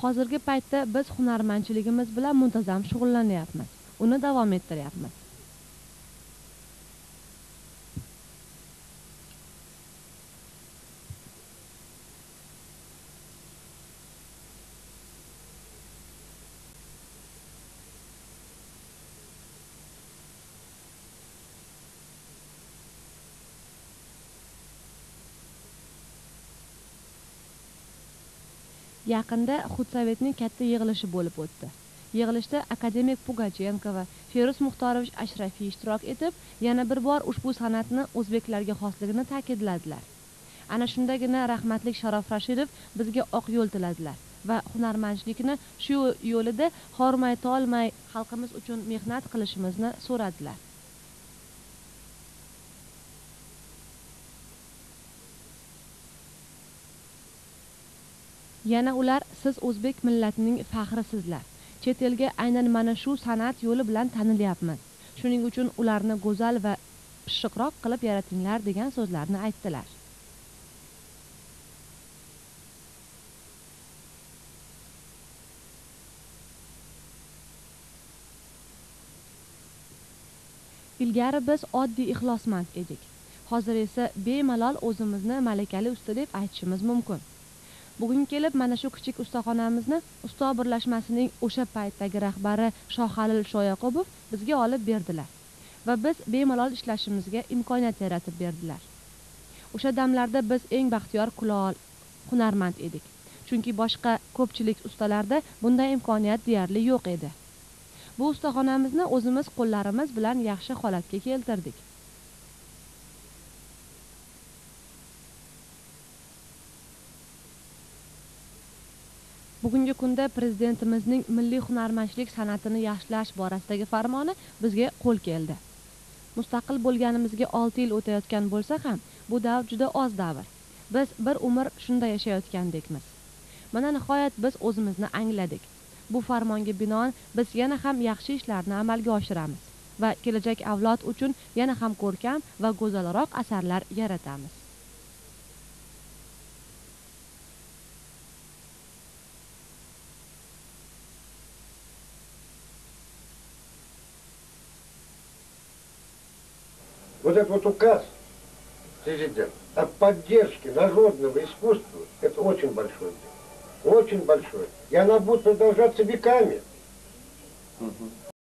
Hozirgi paytda biz hunarmandchiligimiz bilan muntazam shug'ullanyapmiz. Uni davom ettiryapmiz. Yaqinda Xudsovetning katta yig'ilishi bo'lib o'tdi. Yig'ilishda akademik Pugachenko va Feruz Muxtorovich Ashrafiy ishtirok etib, yana bir bor ushbu san'atni o'zbeklarga xosligini ta'kidladilar. Ana shundagina rahmatlik Sharof Rashidov bizga oq yo'l tiladilar va hunarmandchilikni shu yo'lida hormay tolmay xalqimiz uchun mehnat qilishimizni so'radilar. Yana ular siz o'zbek millatining faxrisizlar. Chet elga aynan mana shu san'at yo'li bilan tanilyapmiz. Shuning uchun ularni go'zal va pishiqroq qilib yaratinglar degan so'zlarni aytdilar. Ilgari biz oddiy ixlosmand edik. Hozir esa bemalol o'zimizni malakali usta deb aytishimiz mumkin. Bugun kelib mana shu kichik ustaxonamizni usto birlashmasining o'sha paytdagi rahbari Shohalil Shoyaqubov bizga olib berdilar va biz bemalol ishlashimizga imkoniyat yaratib berdilar. O'sha damlarda biz eng baxtiyor kulol, hunarmand edik. Chunki boshqa ko'pchilik ustalarda bunday imkoniyat deyarli yo'q edi. Bu ustaxonamizni o'zimiz qo'llarimiz bilan yaxshi holatga keltirdik. Bugungi kunda prezidentimizning milliy hunarmandchilik san'atini yaxshilash borasidagi farmoni bizga qo'l keldi. Mustaqil bo'lganimizga 6 yil o'tayotgan bo'lsa ham, bu davr juda oz davr. Biz bir umr shunda yashayotgandekmiz. Mana nihoyat biz o'zimizni angladik. Bu farmonga binoan biz yana ham yaxshi ishlarni amalga oshiramiz va kelajak avlod uchun yana ham ko'rkam va go'zalroq asarlar yaratamiz. Вот этот вот указ президента о поддержке народного искусства, это очень большое дело. Очень большое. И она будет продолжаться веками.